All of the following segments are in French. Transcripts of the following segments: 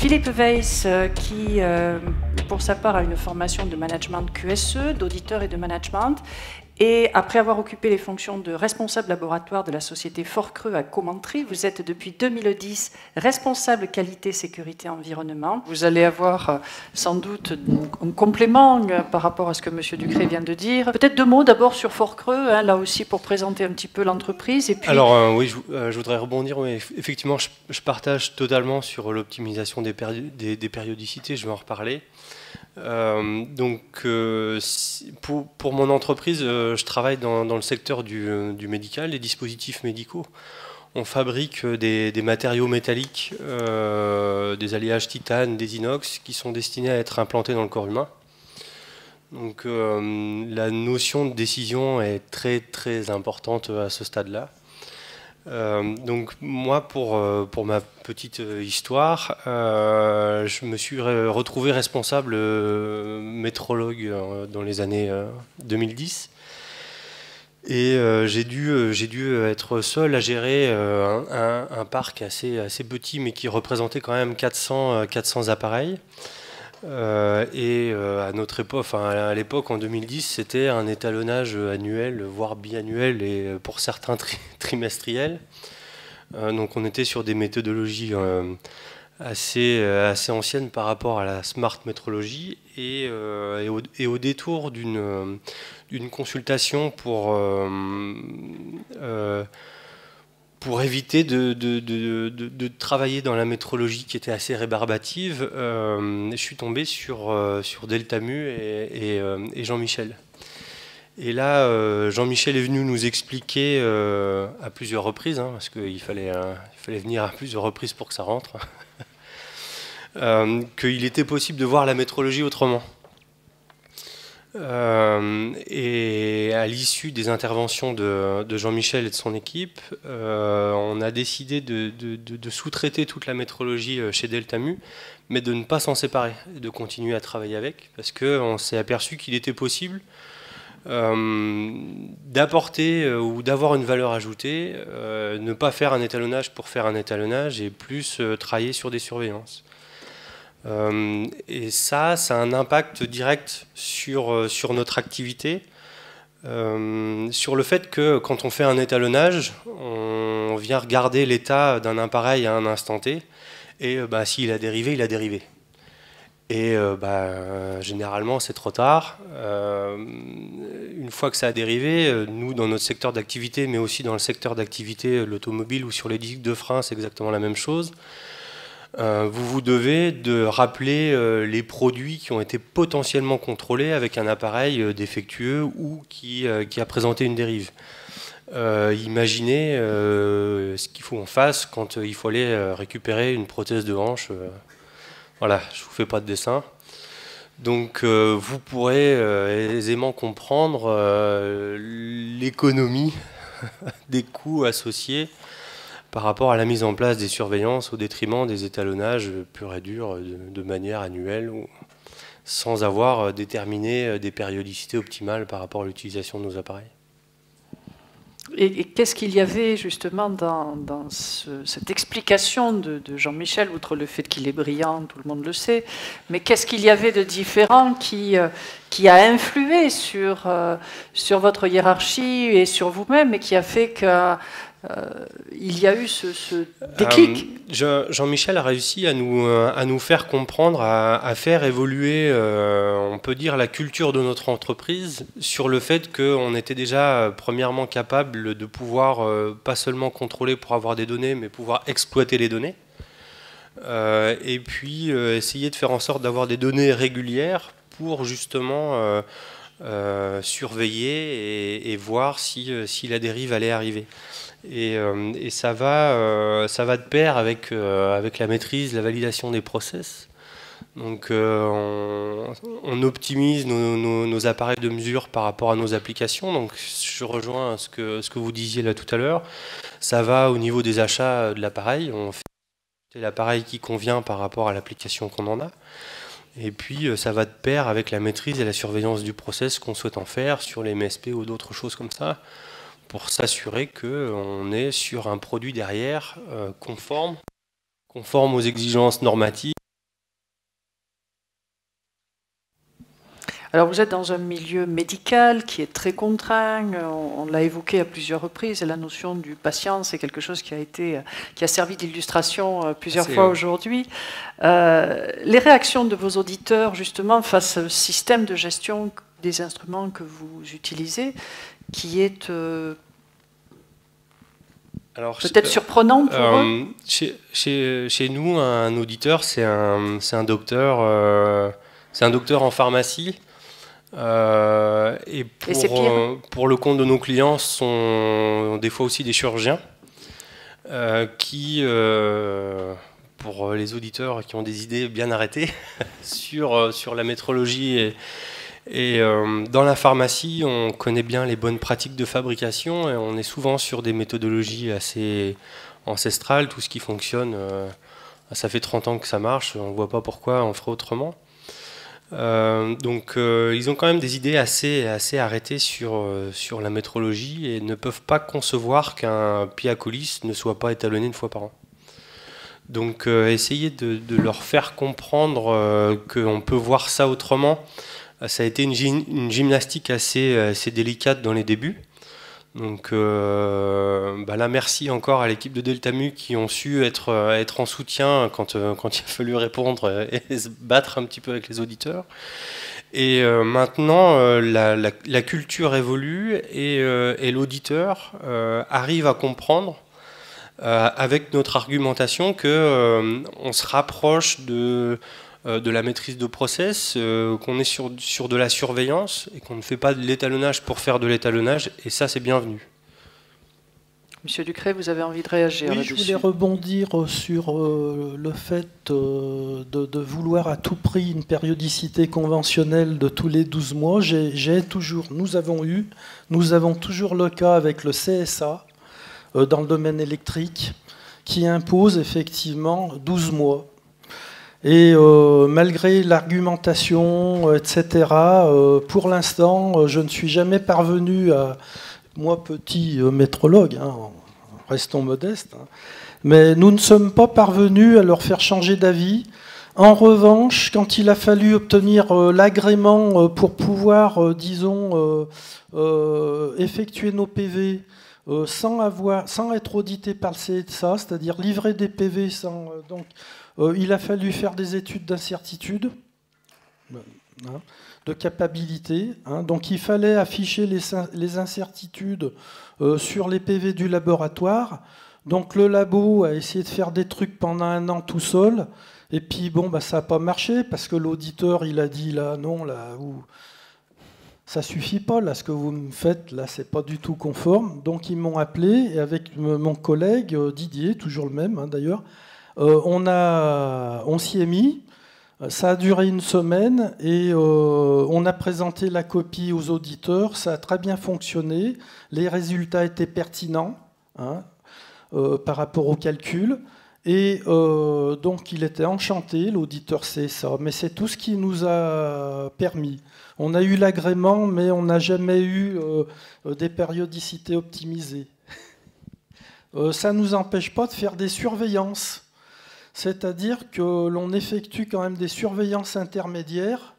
Philippe Weiss, qui pour sa part a une formation de management QSE, d'auditeur et de management, et après avoir occupé les fonctions de responsable laboratoire de la société Fort-Creux à Commentry, vous êtes depuis 2010 responsable qualité, sécurité, environnement. Vous allez avoir sans doute un complément par rapport à ce que M. Ducret vient de dire. Peut-être deux mots d'abord sur Fort-Creux, hein, là aussi pour présenter un petit peu l'entreprise. Et puis... Alors oui, je voudrais rebondir. Oui, effectivement, je partage totalement sur l'optimisation des périodicités, je vais en reparler. Pour mon entreprise, je travaille dans le secteur du médical, des dispositifs médicaux. On fabrique des matériaux métalliques, des alliages titane, des inox, qui sont destinés à être implantés dans le corps humain. Donc la notion de décision est très très importante à ce stade-là. Donc moi, pour ma petite histoire, je me suis retrouvé responsable métrologue dans les années 2010 et j'ai dû être seul à gérer un parc assez petit mais qui représentait quand même 400 appareils. À notre époque, enfin à l'époque en 2010, c'était un étalonnage annuel, voire biannuel et pour certains trimestriels. Donc on était sur des méthodologies assez anciennes par rapport à la smart métrologie et au détour d'une consultation pour éviter de travailler dans la métrologie qui était assez rébarbative, je suis tombé sur Deltamu et Jean-Michel. Et là, Jean-Michel est venu nous expliquer à plusieurs reprises, hein, parce qu'il fallait venir à plusieurs reprises pour que ça rentre, qu'il était possible de voir la métrologie autrement. Et à l'issue des interventions de Jean-Michel et de son équipe, on a décidé de sous-traiter toute la métrologie chez Deltamu, mais de ne pas s'en séparer, de continuer à travailler avec, parce qu'on s'est aperçu qu'il était possible d'apporter ou d'avoir une valeur ajoutée, ne pas faire un étalonnage pour faire un étalonnage et plus travailler sur des surveillances. Et ça a un impact direct sur notre activité, sur le fait que quand on fait un étalonnage, on vient regarder l'état d'un appareil à un instant T, et s'il a dérivé, il a dérivé. Et généralement, c'est trop tard. Une fois que ça a dérivé, nous, dans notre secteur d'activité, mais aussi dans le secteur d'activité, l'automobile ou sur les disques de frein, c'est exactement la même chose. Vous devez de rappeler les produits qui ont été potentiellement contrôlés avec un appareil défectueux ou qui a présenté une dérive. Imaginez ce qu'il faut en face quand il faut aller récupérer une prothèse de hanche. Voilà, je ne vous fais pas de dessin. Donc vous pourrez aisément comprendre l'économie des coûts associés par rapport à la mise en place des surveillances au détriment des étalonnages purs et durs de manière annuelle ou sans avoir déterminé des périodicités optimales par rapport à l'utilisation de nos appareils. Et qu'est-ce qu'il y avait justement dans cette explication de Jean-Michel, outre le fait qu'il est brillant, tout le monde le sait, mais qu'est-ce qu'il y avait de différent qui a influé sur votre hiérarchie et sur vous-même et qui a fait que il y a eu ce déclic? Jean-Michel a réussi à nous faire comprendre, à faire évoluer, on peut dire, la culture de notre entreprise sur le fait qu'on était déjà premièrement capable de pouvoir pas seulement contrôler pour avoir des données, mais pouvoir exploiter les données. Et puis essayer de faire en sorte d'avoir des données régulières pour justement surveiller et voir si la dérive allait arriver. Et ça va de pair avec la maîtrise, la validation des process. Donc on optimise nos appareils de mesure par rapport à nos applications. Donc je rejoins ce que vous disiez là tout à l'heure. Ça va au niveau des achats de l'appareil. On fait l'appareil qui convient par rapport à l'application qu'on en a. Et puis ça va de pair avec la maîtrise et la surveillance du process qu'on souhaite en faire sur les MSP ou d'autres choses comme ça, pour s'assurer qu'on est sur un produit derrière conforme aux exigences normatives Alors vous êtes dans un milieu médical qui est très contraint, on l'a évoqué à plusieurs reprises, et la notion du patient, c'est quelque chose qui a servi d'illustration plusieurs fois aujourd'hui. Les réactions de vos auditeurs justement face au système de gestion des instruments que vous utilisez, qui est peut-être surprenant pour eux. Chez nous, un auditeur, c'est un docteur en pharmacie. Et pour le compte de nos clients, sont des fois aussi des chirurgiens qui, pour les auditeurs qui ont des idées bien arrêtées sur la métrologie et dans la pharmacie, on connaît bien les bonnes pratiques de fabrication et on est souvent sur des méthodologies assez ancestrales. Tout ce qui fonctionne, ça fait 30 ans que ça marche, on ne voit pas pourquoi on ferait autrement. Donc ils ont quand même des idées assez arrêtées sur la métrologie et ne peuvent pas concevoir qu'un pied-à-colis ne soit pas étalonné une fois par an. Donc essayer de leur faire comprendre qu'on peut voir ça autrement, ça a été une gymnastique assez délicate dans les débuts. Donc là, merci encore à l'équipe de Deltamu qui ont su être en soutien quand il a fallu répondre et se battre un petit peu avec les auditeurs. Et maintenant, la culture évolue et l'auditeur arrive à comprendre avec notre argumentation qu'on se rapproche de la maîtrise de process, qu'on est sur de la surveillance et qu'on ne fait pas de l'étalonnage pour faire de l'étalonnage, et ça c'est bienvenu. Monsieur Ducret, vous avez envie de réagir là-dessus ? Oui, je voulais rebondir sur le fait de vouloir à tout prix une périodicité conventionnelle de tous les 12 mois. Nous avons toujours le cas avec le CSA dans le domaine électrique qui impose effectivement 12 mois. Et malgré l'argumentation, etc., pour l'instant, je ne suis jamais parvenu à... Moi, petit métrologue, restons modestes, mais nous ne sommes pas parvenus à leur faire changer d'avis. En revanche, quand il a fallu obtenir l'agrément pour pouvoir, disons, effectuer nos PV sans être audité par le CSA, c'est-à-dire livrer des PV sans... il a fallu faire des études d'incertitude, de capacité. Donc il fallait afficher les incertitudes sur les PV du laboratoire. Donc le labo a essayé de faire des trucs pendant 1 an tout seul. Et puis ça n'a pas marché parce que l'auditeur il a dit là non, ça suffit pas, là ce que vous me faites, là c'est pas du tout conforme. Donc ils m'ont appelé et avec mon collègue Didier, toujours le même d'ailleurs, on s'y est mis, ça a duré 1 semaine et on a présenté la copie aux auditeurs, ça a très bien fonctionné, les résultats étaient pertinents par rapport au calcul et donc il était enchanté, l'auditeur sait ça, mais c'est tout ce qui nous a permis. On a eu l'agrément, mais on n'a jamais eu des périodicités optimisées. Ça ne nous empêche pas de faire des surveillances. C'est-à-dire que l'on effectue quand même des surveillances intermédiaires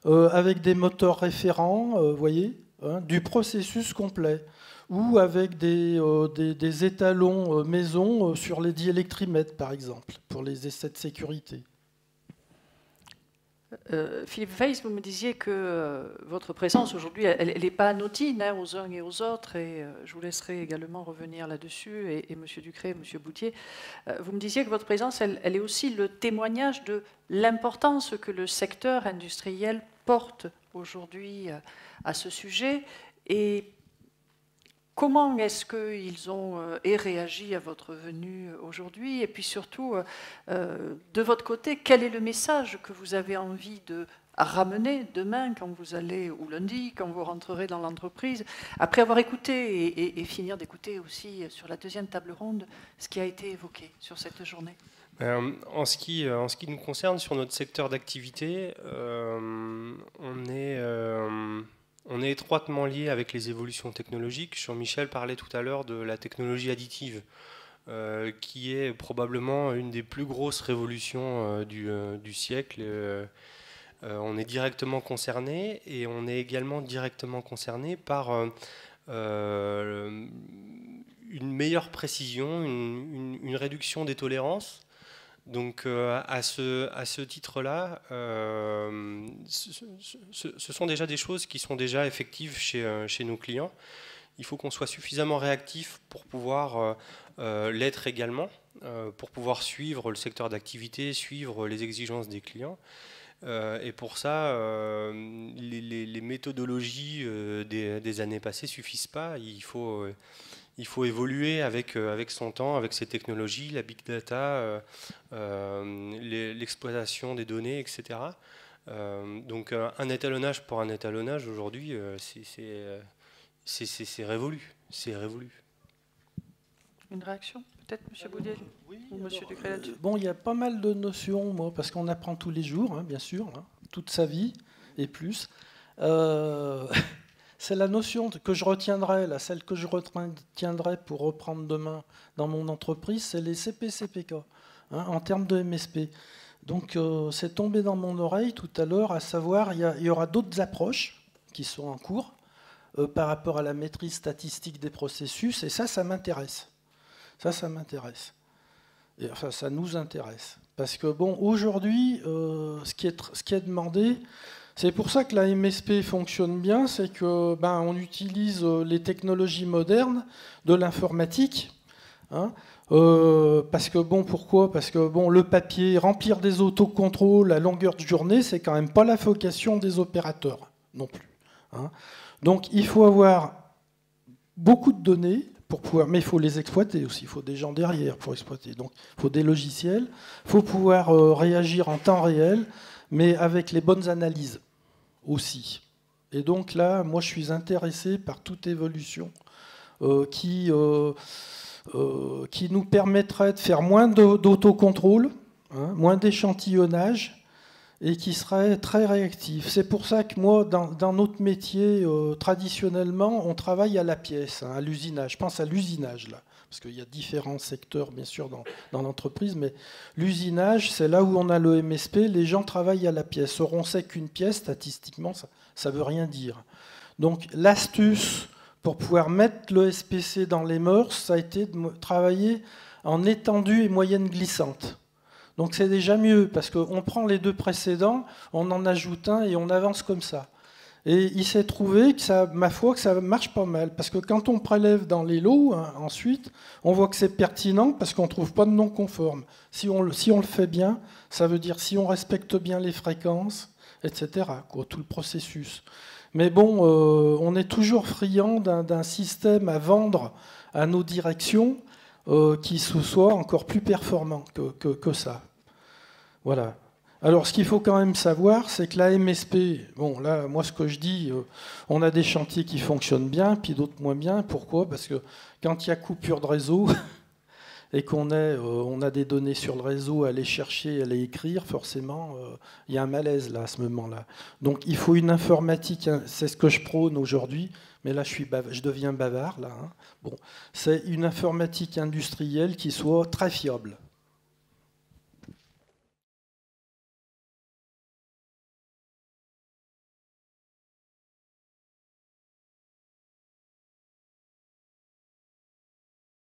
avec des moteurs référents, voyez, du processus complet, ou avec des étalons maison sur les diélectrimètres, par exemple, pour les essais de sécurité. Philippe Weiss, vous me disiez que votre présence aujourd'hui, elle n'est pas anodine aux uns et aux autres, et je vous laisserai également revenir là-dessus, et M. Ducret, M. Boutier. Vous me disiez que votre présence, elle est aussi le témoignage de l'importance que le secteur industriel porte aujourd'hui à ce sujet, et comment est-ce qu'ils ont réagi à votre venue aujourd'hui? Et puis surtout, de votre côté, quel est le message que vous avez envie de ramener demain quand vous allez, ou lundi, quand vous rentrerez dans l'entreprise, après avoir écouté et finir d'écouter aussi sur la deuxième table ronde ce qui a été évoqué sur cette journée? En ce qui nous concerne, sur notre secteur d'activité, on est étroitement lié avec les évolutions technologiques. Jean-Michel parlait tout à l'heure de la technologie additive, qui est probablement une des plus grosses révolutions du siècle, On est directement concerné et on est également directement concerné par une meilleure précision, une réduction des tolérances. Donc à ce titre-là, ce sont déjà des choses qui sont déjà effectives chez nos clients. Il faut qu'on soit suffisamment réactif pour pouvoir l'être également, pour pouvoir suivre le secteur d'activité, suivre les exigences des clients. Et pour ça, les méthodologies des années passées ne suffisent pas. Il faut évoluer avec son temps, avec ses technologies, la big data, l'exploitation des données, etc. Donc un étalonnage pour un étalonnage, aujourd'hui, c'est révolu. C'est révolu. Une réaction, peut-être, M. Boudiel ou M. Ducret là-dessus? Bon, il y a pas mal de notions, moi, parce qu'on apprend tous les jours, hein, bien sûr, hein, toute sa vie et plus. C'est la notion que je retiendrai, là, celle que je retiendrai pour reprendre demain dans mon entreprise, c'est les CP-CPK, hein, en termes de MSP. Donc, c'est tombé dans mon oreille tout à l'heure, à savoir, il y aura d'autres approches qui sont en cours par rapport à la maîtrise statistique des processus, et ça m'intéresse. Ça m'intéresse. Et, enfin, ça nous intéresse. Parce que, bon, aujourd'hui, ce qui est demandé, c'est pour ça que la MSP fonctionne bien, c'est que on utilise les technologies modernes de l'informatique. Hein, parce que, bon, pourquoi? Parce que, bon, le papier, remplir des autocontrôles à longueur de journée, c'est quand même pas la vocation des opérateurs, non plus. Hein. Donc, il faut avoir beaucoup de données, mais il faut les exploiter aussi, il faut des gens derrière pour exploiter. Donc il faut des logiciels, il faut pouvoir réagir en temps réel, mais avec les bonnes analyses aussi. Et donc là, moi je suis intéressé par toute évolution qui nous permettrait de faire moins d'autocontrôle, hein, moins d'échantillonnage, et qui serait très réactif. C'est pour ça que moi, dans notre métier, traditionnellement, on travaille à la pièce, hein, à l'usinage. Je pense à l'usinage, là, parce qu'il y a différents secteurs, bien sûr, dans l'entreprise, mais l'usinage, c'est là où on a le MSP, les gens travaillent à la pièce. Or, on sait qu'une pièce, statistiquement, ça ne veut rien dire. Donc, l'astuce pour pouvoir mettre le SPC dans les mœurs, ça a été de travailler en étendue et moyenne glissante. Donc c'est déjà mieux, parce qu'on prend les deux précédents, on en ajoute un et on avance comme ça. Et il s'est trouvé que ça, ma foi, que ça marche pas mal, parce que quand on prélève dans les lots, hein, ensuite, on voit que c'est pertinent parce qu'on ne trouve pas de non conforme. Si on le fait bien, ça veut dire si on respecte bien les fréquences, etc., quoi, tout le processus. Mais bon, on est toujours friand d'un système à vendre à nos directions qui soit encore plus performant que ça. Voilà. Alors, ce qu'il faut quand même savoir, c'est que la MSP, bon, là, moi, ce que je dis, on a des chantiers qui fonctionnent bien, puis d'autres moins bien. Pourquoi? Parce que quand il y a coupure de réseau et on a des données sur le réseau à aller chercher, à aller écrire, forcément, il y a un malaise là, à ce moment-là. Donc, il faut une informatique, c'est ce que je prône aujourd'hui, mais là, je deviens bavard, là. Hein. Bon, c'est une informatique industrielle qui soit très fiable.